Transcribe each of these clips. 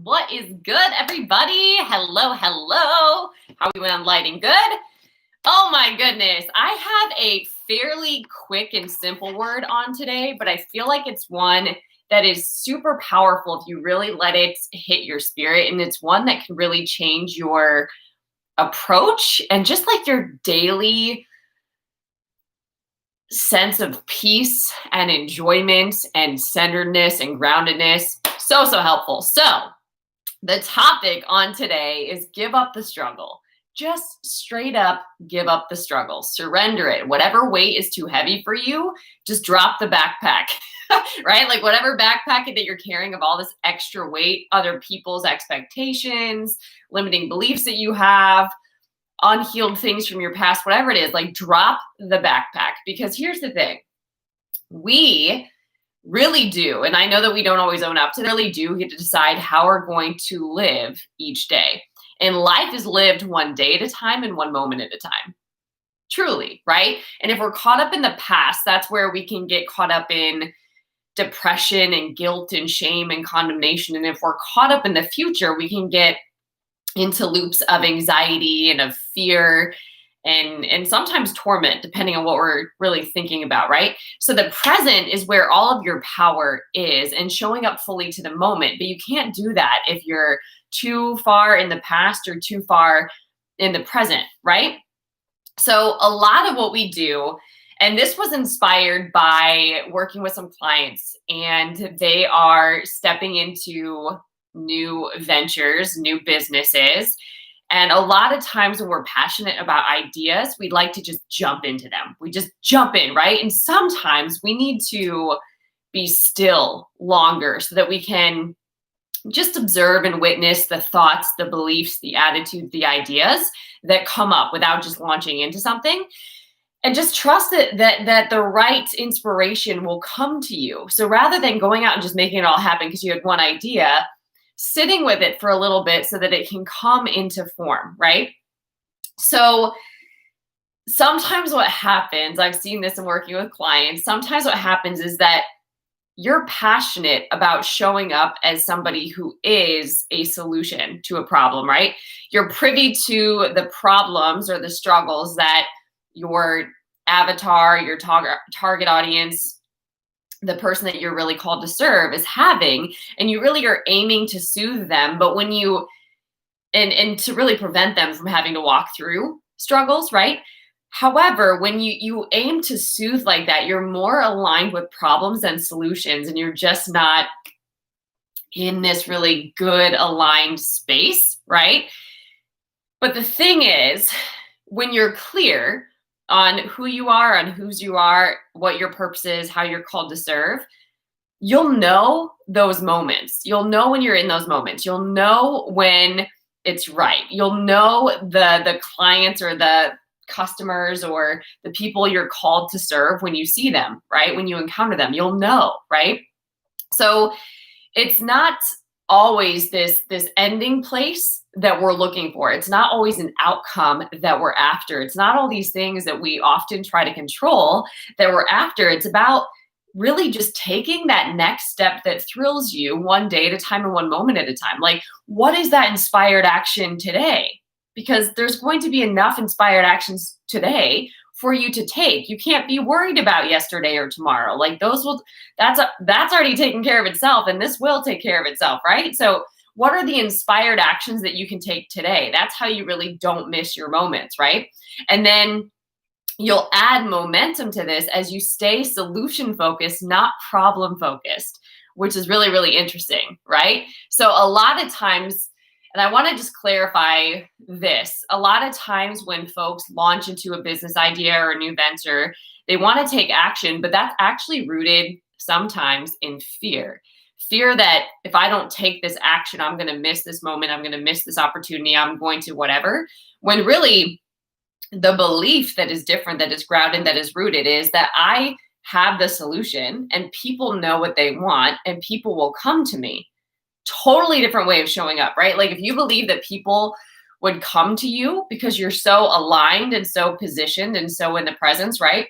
What is good, everybody? Hello, hello. How are we doing on lighting? Good? Oh my goodness. I have a fairly quick and simple word on today, but I feel like it's one that is super powerful if you really let it hit your spirit. And it's one that can really change your approach and just like your daily sense of peace and enjoyment and centeredness and groundedness. So helpful. So the topic on today is give up the struggle. Just straight up give up the struggle. Surrender it. Whatever weight is too heavy for you, just drop the backpack, right? Like whatever backpack that you're carrying of all this extra weight, other people's expectations, limiting beliefs that you have, unhealed things from your past, whatever it is, like drop the backpack. Because here's the thing. We really do, and I know that we don't always own up to, really do get to decide how we're going to live each day. And life is lived one day at a time and one moment at a time. Truly, right? And if we're caught up in the past, that's where we can get caught up in depression and guilt and shame and condemnation. And if we're caught up in the future, we can get into loops of anxiety and of fear and sometimes torment, depending on what we're really thinking about, right? So the present is where all of your power is and showing up fully to the moment. But you can't do that if you're too far in the past or too far in the present, right? So a lot of what we do, and this was inspired by working with some clients, and they are stepping into new ventures, new businesses. And a lot of times when we're passionate about ideas, we like to just jump into them. We just jump in, right? And sometimes we need to be still longer so that we can just observe and witness the thoughts, the beliefs, the attitudes, the ideas that come up without just launching into something. And just trust that the right inspiration will come to you. So rather than going out and just making it all happen because you had one idea, sitting with it for a little bit so that it can come into form, right? So sometimes what happens, I've seen this in working with clients, sometimes what happens is that you're passionate about showing up as somebody who is a solution to a problem, right? You're privy to the problems or the struggles that your avatar, your target audience, the person that you're really called to serve is having, and you really are aiming to soothe them. But when you, and to really prevent them from having to walk through struggles, right? However, when you aim to soothe like that, you're more aligned with problems than solutions, and you're just not in this really good aligned space, right? But the thing is, when you're clear on who you are, on whose you are, what your purpose is, how you're called to serve, you'll know those moments. You'll know when you're in those moments. You'll know when it's right. You'll know the clients or the customers or the people you're called to serve when you see them, right? When you encounter them, you'll know, right? So it's not always this ending place that we're looking for. It's not always an outcome that we're after. It's not all these things that we often try to control that we're after. It's about really just taking that next step that thrills you one day at a time and one moment at a time. Like, what is that inspired action today? Because there's going to be enough inspired actions today for you to take. You can't be worried about yesterday or tomorrow. Like that's already taken care of itself, and this will take care of itself, right? So what are the inspired actions that you can take today? That's how you really don't miss your moments, right? And then you'll add momentum to this as you stay solution focused, not problem focused, which is really, really interesting, right? So a lot of times, and I want to just clarify this. A lot of times when folks launch into a business idea or a new venture, they want to take action, but that's actually rooted sometimes in fear. Fear that if I don't take this action, I'm going to miss this moment. I'm going to miss this opportunity. I'm going to whatever. When really the belief that is different, that is grounded, that is rooted is that I have the solution and people know what they want and people will come to me. Totally different way of showing up, right? Like if you believe that people would come to you because you're so aligned and so positioned and so in the presence, right?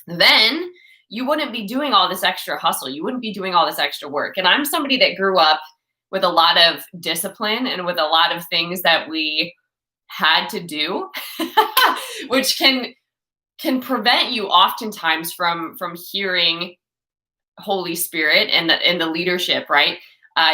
Then you wouldn't be doing all this extra hustle. You wouldn't be doing all this extra work. And I'm somebody that grew up with a lot of discipline and with a lot of things that we had to do, which can prevent you oftentimes from hearing Holy Spirit and the leadership, right?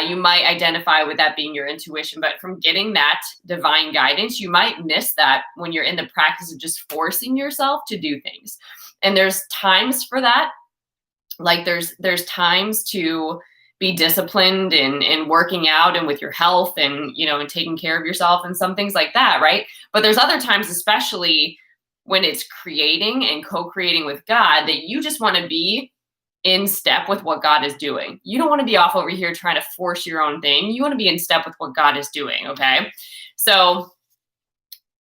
You might identify with that being your intuition, but from getting that divine guidance, you might miss that when you're in the practice of just forcing yourself to do things. And there's times for that. Like there's times to be disciplined in working out and with your health and, and taking care of yourself and some things like that, right? But there's other times, especially when it's creating and co-creating with God, that you just want to be in step with what God is doing. You don't want to be off over here trying to force your own thing. You want to be in step with what God is doing, okay? So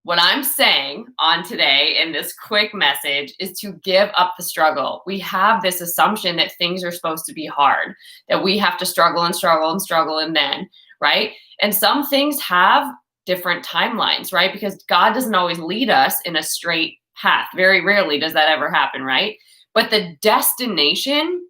what I'm saying on today in this quick message is to give up the struggle. We have this assumption that things are supposed to be hard, that we have to struggle and struggle and struggle and then, right? And some things have different timelines, right? Because God doesn't always lead us in a straight path. Very rarely does that ever happen, right? But the destination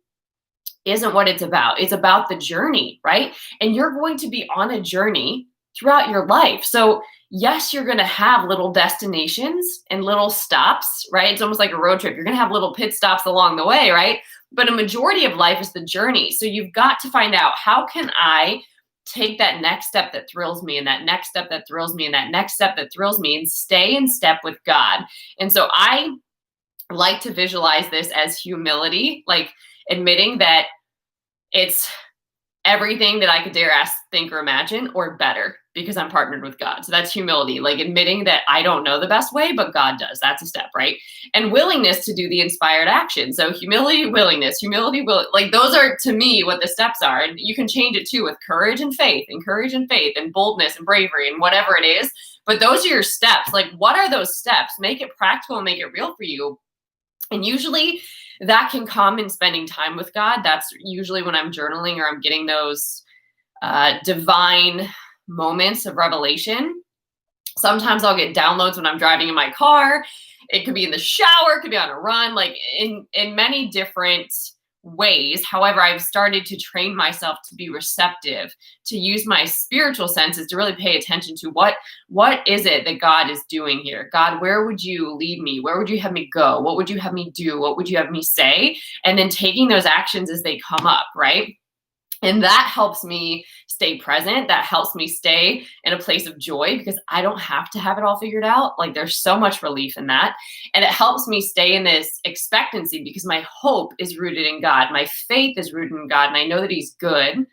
isn't what it's about. It's about the journey, right? And you're going to be on a journey throughout your life. So yes, you're going to have little destinations and little stops, right? It's almost like a road trip. You're going to have little pit stops along the way, right? But a majority of life is the journey. So you've got to find out, how can I take that next step that thrills me and that next step that thrills me and that next step that thrills me and stay in step with God. And so I like to visualize this as humility, like admitting that it's everything that I could dare ask, think, or imagine, or better, because I'm partnered with God. So that's humility, like admitting that I don't know the best way, but God does. That's a step, right? And willingness to do the inspired action. So humility, willingness, like those are, to me, what the steps are. And you can change it too with courage and faith and boldness and bravery and whatever it is. But those are your steps. Like, what are those steps? Make it practical and make it real for you. And usually that can come in spending time with God. That's usually when I'm journaling or I'm getting those divine moments of revelation. Sometimes I'll get downloads when I'm driving in my car. It could be in the shower, it could be on a run, like in many different ways. However, I've started to train myself to be receptive, to use my spiritual senses to really pay attention to what is it that God is doing here? God, where would you lead me? Where would you have me go? What would you have me do? What would you have me say? And then taking those actions as they come up, right? And that helps me stay present. That helps me stay in a place of joy because I don't have to have it all figured out. Like, there's so much relief in that. And it helps me stay in this expectancy because my hope is rooted in God. My faith is rooted in God. And I know that He's good,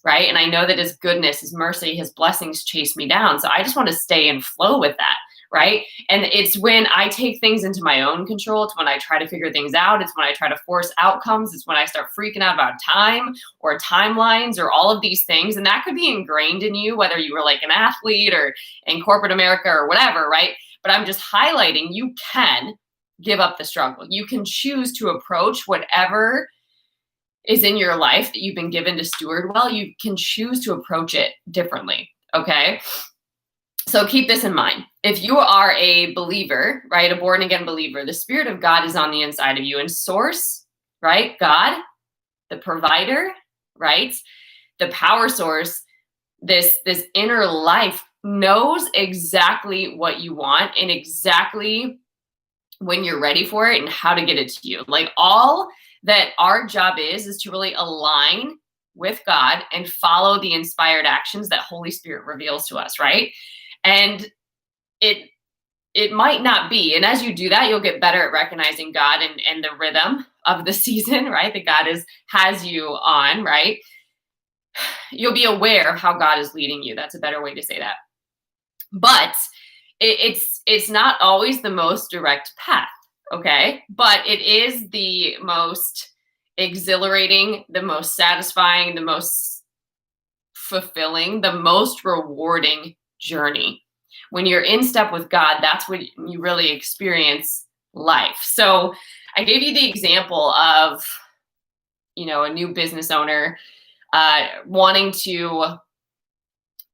right? And I know that His goodness, His mercy, His blessings chase me down. So I just want to stay in flow with that, right? And it's when I take things into my own control. It's when I try to figure things out. It's when I try to force outcomes. It's when I start freaking out about time or timelines or all of these things. And that could be ingrained in you, whether you were like an athlete or in corporate America or whatever, right? But I'm just highlighting, you can give up the struggle. You can choose to approach whatever is in your life that you've been given to steward well. You can choose to approach it differently, okay? So keep this in mind. If you are a believer, right, a born again believer, the Spirit of God is on the inside of you, and source, right, God, the provider, right, the power source, this inner life knows exactly what you want and exactly when you're ready for it and how to get it to you. Like, all that our job is to really align with God and follow the inspired actions that Holy Spirit reveals to us, right? And it might not be. And as you do that, you'll get better at recognizing God and the rhythm of the season, right? That God has you on, right? You'll be aware of how God is leading you. That's a better way to say that. But it's not always the most direct path, okay? But it is the most exhilarating, the most satisfying, the most fulfilling, the most rewarding journey. When you're in step with God, that's when you really experience life. So I gave you the example of, a new business owner wanting to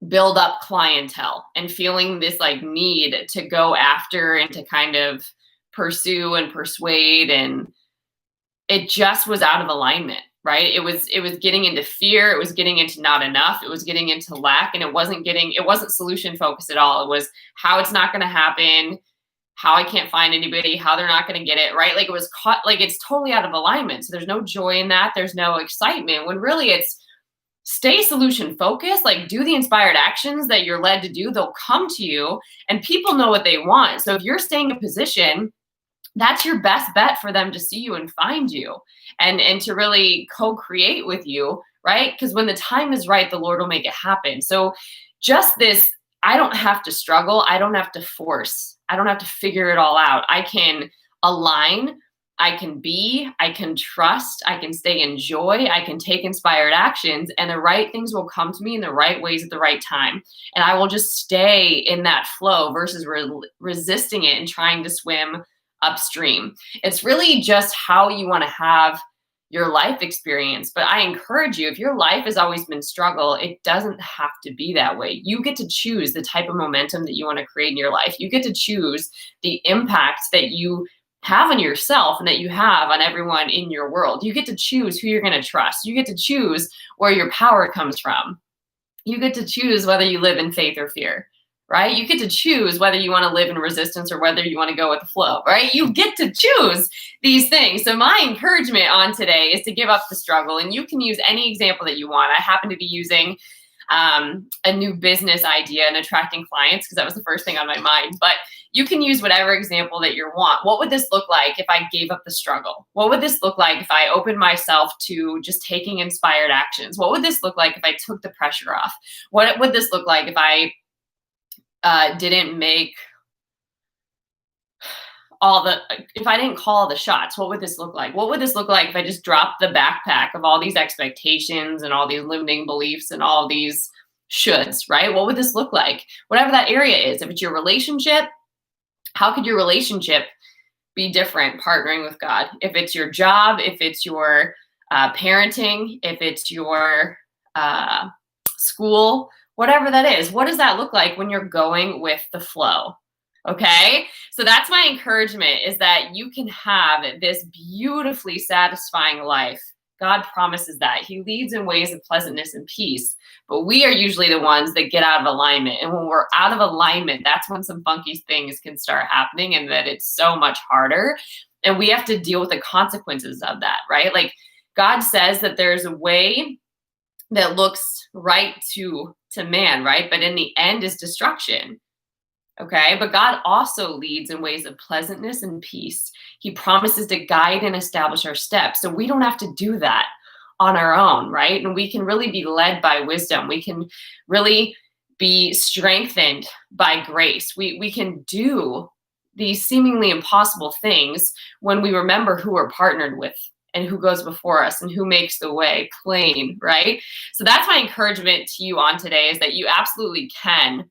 build up clientele and feeling this like need to go after and to kind of pursue and persuade, and it just was out of alignment, right? It was getting into fear. It was getting into not enough. It was getting into lack, and it wasn't solution focused at all. It was how it's not going to happen, how I can't find anybody, how they're not going to get it, right? Like it was caught, like it's totally out of alignment. So there's no joy in that. There's no excitement when really it's stay solution focused, like do the inspired actions that you're led to do. They'll come to you and people know what they want. So if you're staying in position, that's your best bet for them to see you and find you and to really co-create with you, right? Because when the time is right, the Lord will make it happen. So just this, I don't have to struggle. I don't have to force. I don't have to figure it all out. I can align. I can trust. I can stay in joy. I can take inspired actions, and the right things will come to me in the right ways at the right time. And I will just stay in that flow versus resisting it and trying to swim upstream. It's really just how you want to have your life experience. But I encourage you, if your life has always been struggle, it doesn't have to be that way. You get to choose the type of momentum that you want to create in your life. You get to choose the impact that you have on yourself and that you have on everyone in your world. You get to choose who you're going to trust. You get to choose where your power comes from. You get to choose whether you live in faith or fear, right? You get to choose whether you want to live in resistance or whether you want to go with the flow, right? You get to choose these things. So my encouragement on today is to give up the struggle, and you can use any example that you want. I happen to be using a new business idea and attracting clients because that was the first thing on my mind. But you can use whatever example that you want. What would this look like if I gave up the struggle? What would this look like if I opened myself to just taking inspired actions? What would this look like if I took the pressure off? What would this look like if I didn't make if I didn't call the shots? What would this look like? What would this look like if I just dropped the backpack of all these expectations and all these limiting beliefs and all these shoulds, right? What would this look like? Whatever that area is, if it's your relationship, how could your relationship be different partnering with God? If it's your job, if it's your parenting, if it's your school, whatever that is, what does that look like when you're going with the flow? Okay, so that's my encouragement, is that you can have this beautifully satisfying life. God promises that. He leads in ways of pleasantness and peace, but we are usually the ones that get out of alignment. And when we're out of alignment, that's when some funky things can start happening, and that it's so much harder. And we have to deal with the consequences of that, right? Like God says that there's a way that looks right to man, right? But in the end is destruction. Okay, but God also leads in ways of pleasantness and peace. He promises to guide and establish our steps. So we don't have to do that on our own, right? And we can really be led by wisdom. We can really be strengthened by grace. We can do these seemingly impossible things when we remember who we're partnered with and who goes before us and who makes the way plain, right? So that's my encouragement to you on today, is that you absolutely can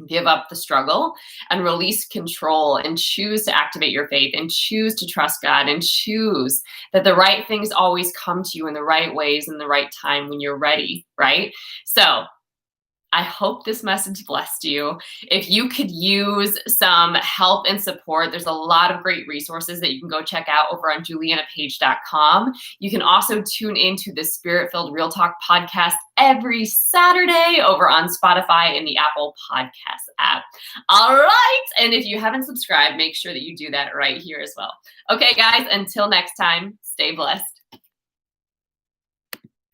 give up the struggle and release control and choose to activate your faith and choose to trust God and choose that the right things always come to you in the right ways in the right time when you're ready, right? So I hope this message blessed you. If you could use some help and support, there's a lot of great resources that you can go check out over on julianapage.com. You can also tune into the Spirit-Filled Real Talk podcast every Saturday over on Spotify and the Apple Podcast app. All right. And if you haven't subscribed, make sure that you do that right here as well. Okay, guys, until next time, stay blessed.